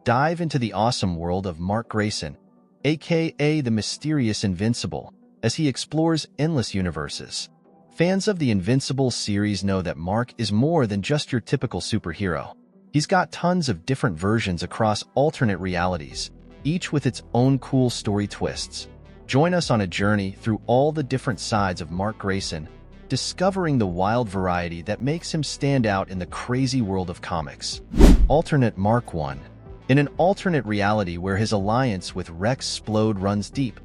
Dive into the awesome world of Mark Grayson, aka the mysterious Invincible, as he explores endless universes. Fans of the Invincible series know that Mark is more than just your typical superhero. He's got tons of different versions across alternate realities, each with its own cool story twists. Join us on a journey through all the different sides of Mark Grayson, discovering the wild variety that makes him stand out in the crazy world of comics. Alternate Mark 1. In an alternate reality where his alliance with Rex Splode runs deep,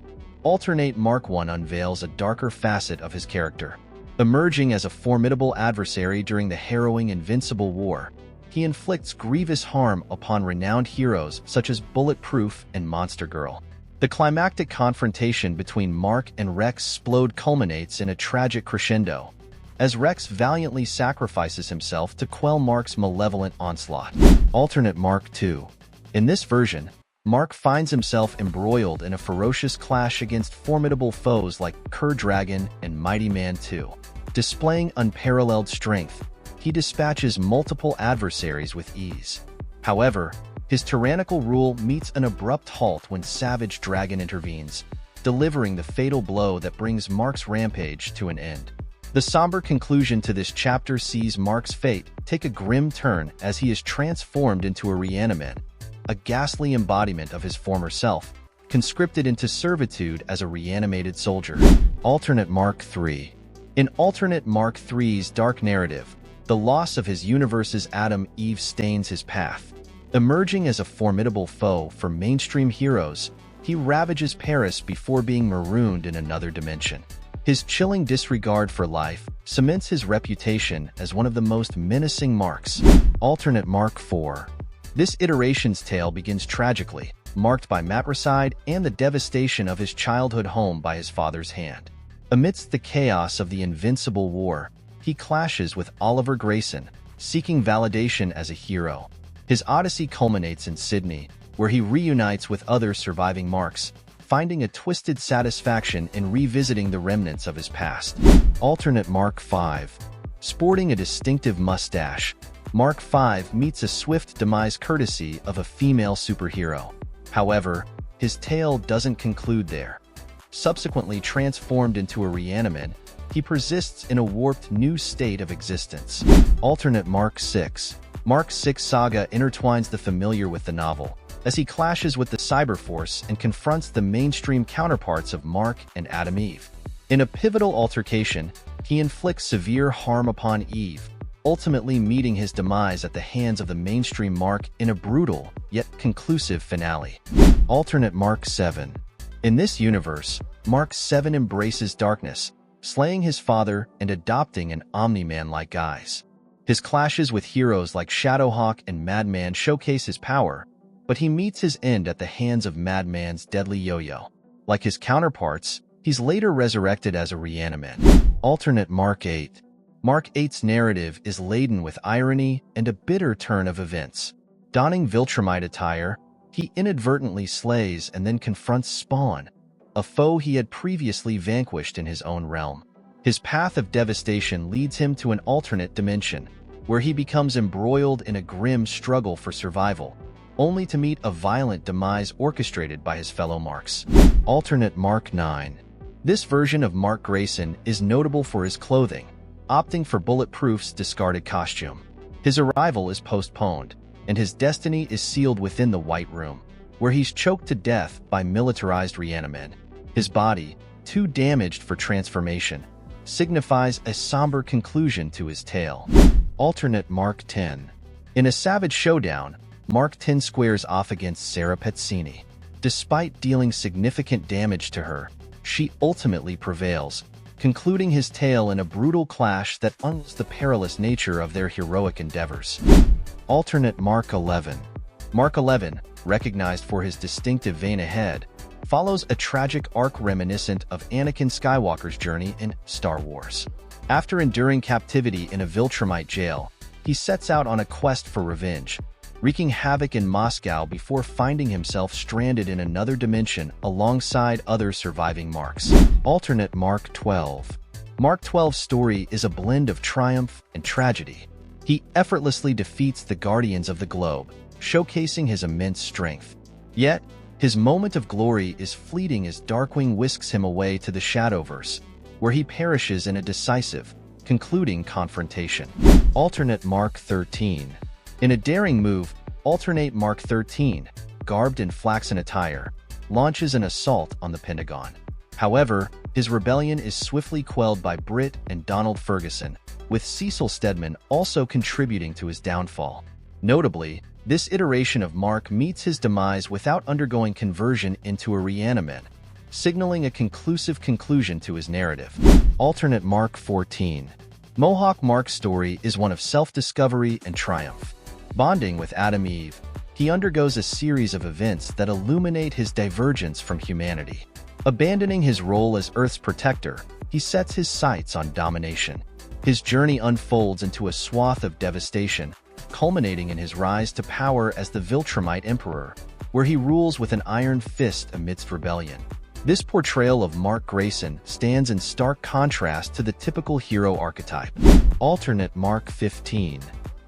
Alternate Mark 1 unveils a darker facet of his character. Emerging as a formidable adversary during the harrowing Invincible War, he inflicts grievous harm upon renowned heroes such as Bulletproof and Monster Girl. The climactic confrontation between Mark and Rex Splode culminates in a tragic crescendo, as Rex valiantly sacrifices himself to quell Mark's malevolent onslaught. Alternate Mark 2. In this version, Mark finds himself embroiled in a ferocious clash against formidable foes like Dragon and Mighty Man 2. Displaying unparalleled strength, he dispatches multiple adversaries with ease. However, his tyrannical rule meets an abrupt halt when Savage Dragon intervenes, delivering the fatal blow that brings Mark's rampage to an end. The somber conclusion to this chapter sees Mark's fate take a grim turn as he is transformed into a Riani, a ghastly embodiment of his former self, conscripted into servitude as a reanimated soldier. Alternate Mark 3. In Alternate Mark 3's dark narrative, the loss of his universe's Adam Eve stains his path. Emerging as a formidable foe for mainstream heroes, he ravages Paris before being marooned in another dimension. His chilling disregard for life cements his reputation as one of the most menacing Marks. Alternate Mark 4. This iteration's tale begins tragically, marked by matricide and the devastation of his childhood home by his father's hand. Amidst the chaos of the Invincible War, he clashes with Oliver Grayson, seeking validation as a hero. His odyssey culminates in Sydney, where he reunites with other surviving Marks, finding a twisted satisfaction in revisiting the remnants of his past. Alternate Mark 5. Sporting a distinctive mustache, Mark 5 meets a swift demise courtesy of a female superhero. However, his tale doesn't conclude there. Subsequently transformed into a Riani, he persists in a warped new state of existence. Alternate Mark 6. Mark 6 saga intertwines the familiar with the novel, as he clashes with the Cyberforce and confronts the mainstream counterparts of Mark and Adam Eve. In a pivotal altercation, he inflicts severe harm upon Eve, ultimately meeting his demise at the hands of the mainstream Mark in a brutal, yet conclusive finale. Alternate Mark 7. In this universe, Mark 7 embraces darkness, slaying his father and adopting an Omni-Man-like guise. His clashes with heroes like Shadowhawk and Madman showcase his power, but he meets his end at the hands of Madman's deadly yo-yo. Like his counterparts, he's later resurrected as a Riani. Alternate Mark 8. Mark 8's narrative is laden with irony and a bitter turn of events. Donning Viltrumite attire, he inadvertently slays and then confronts Spawn, a foe he had previously vanquished in his own realm. His path of devastation leads him to an alternate dimension, where he becomes embroiled in a grim struggle for survival, only to meet a violent demise orchestrated by his fellow Marks. Alternate Mark 9. This version of Mark Grayson is notable for his clothing, opting for Bulletproof's discarded costume. His arrival is postponed, and his destiny is sealed within the White Room, where he's choked to death by militarized Riani. His body, too damaged for transformation, signifies a somber conclusion to his tale. Alternate Mark 10. In a savage showdown, Mark 10 squares off against Sarah Pezzini. Despite dealing significant damage to her, she ultimately prevails, concluding his tale in a brutal clash that unveils the perilous nature of their heroic endeavors. Alternate Mark 11. Mark 11, recognized for his distinctive vein ahead, follows a tragic arc reminiscent of Anakin Skywalker's journey in Star Wars. After enduring captivity in a Viltrumite jail, he sets out on a quest for revenge, wreaking havoc in Moscow before finding himself stranded in another dimension alongside other surviving Marks. Alternate Mark 12. Mark 12's story is a blend of triumph and tragedy. He effortlessly defeats the Guardians of the Globe, showcasing his immense strength. Yet, his moment of glory is fleeting as Darkwing whisks him away to the Shadowverse, where he perishes in a decisive, concluding confrontation. Alternate Mark 13. In a daring move, Alternate Mark 13, garbed in flaxen attire, launches an assault on the Pentagon. However, his rebellion is swiftly quelled by Britt and Donald Ferguson, with Cecil Stedman also contributing to his downfall. Notably, this iteration of Mark meets his demise without undergoing conversion into a Riani, signaling a conclusive conclusion to his narrative. Alternate Mark 14. Mohawk Mark's story is one of self-discovery and triumph. Bonding with Adam Eve, he undergoes a series of events that illuminate his divergence from humanity. Abandoning his role as Earth's protector, he sets his sights on domination. His journey unfolds into a swath of devastation, culminating in his rise to power as the Viltrumite Emperor, where he rules with an iron fist amidst rebellion. This portrayal of Mark Grayson stands in stark contrast to the typical hero archetype. Alternate Mark 15.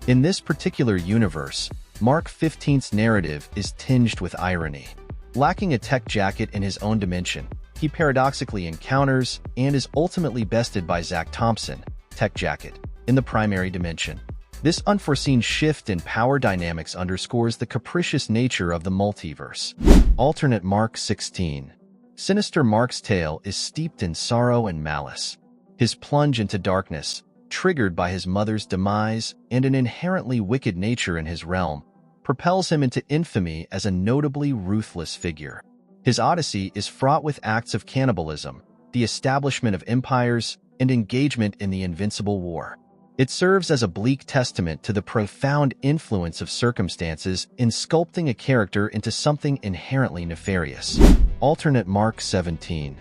In this particular universe, Mark 15's narrative is tinged with irony. Lacking a tech jacket in his own dimension, he paradoxically encounters and is ultimately bested by Zach Thompson, tech jacket, in the primary dimension. This unforeseen shift in power dynamics underscores the capricious nature of the multiverse. Alternate Mark 16. Sinister Mark's tale is steeped in sorrow and malice. His plunge into darkness, triggered by his mother's demise and an inherently wicked nature in his realm, propels him into infamy as a notably ruthless figure. His odyssey is fraught with acts of cannibalism, the establishment of empires, and engagement in the Invincible War. It serves as a bleak testament to the profound influence of circumstances in sculpting a character into something inherently nefarious. Alternate Mark 17.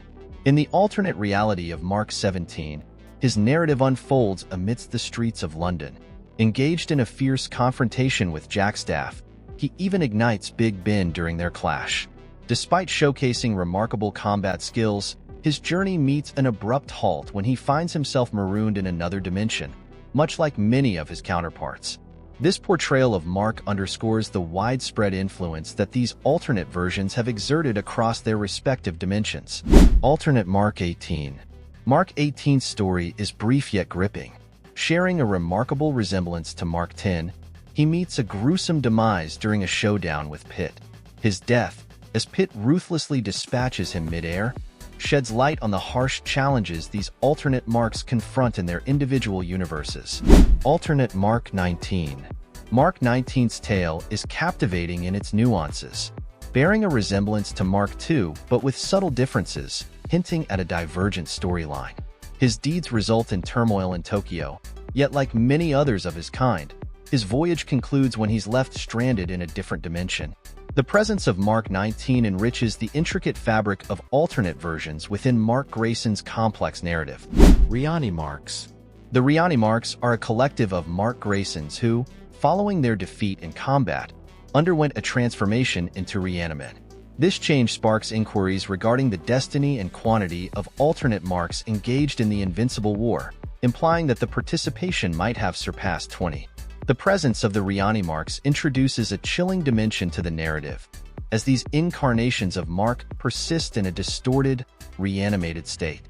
In the alternate reality of Mark 17, his narrative unfolds amidst the streets of London. Engaged in a fierce confrontation with Jackstaff, he even ignites Big Ben during their clash. Despite showcasing remarkable combat skills, his journey meets an abrupt halt when he finds himself marooned in another dimension, much like many of his counterparts. This portrayal of Mark underscores the widespread influence that these alternate versions have exerted across their respective dimensions. Alternate Mark 18. Mark 18's story is brief yet gripping. Sharing a remarkable resemblance to Mark 10, he meets a gruesome demise during a showdown with Pitt. His death, as Pitt ruthlessly dispatches him mid-air, sheds light on the harsh challenges these alternate Marks confront in their individual universes. Alternate Mark 19. Mark 19's tale is captivating in its nuances, bearing a resemblance to Mark II but with subtle differences, hinting at a divergent storyline. His deeds result in turmoil in Tokyo, yet like many others of his kind, his voyage concludes when he's left stranded in a different dimension. The presence of Mark 19 enriches the intricate fabric of alternate versions within Mark Grayson's complex narrative. Riani Marks. The Riani Marks are a collective of Mark Graysons who, following their defeat in combat, underwent a transformation into Riani. This change sparks inquiries regarding the destiny and quantity of alternate Marks engaged in the Invincible War, implying that the participation might have surpassed 20. The presence of the Riani Marks introduces a chilling dimension to the narrative, as these incarnations of Mark persist in a distorted, reanimated state.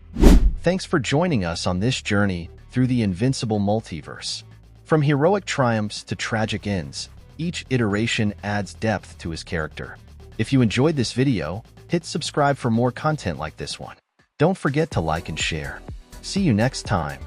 Thanks for joining us on this journey through the Invincible Multiverse. From heroic triumphs to tragic ends, each iteration adds depth to his character. If you enjoyed this video, hit subscribe for more content like this one. Don't forget to like and share. See you next time.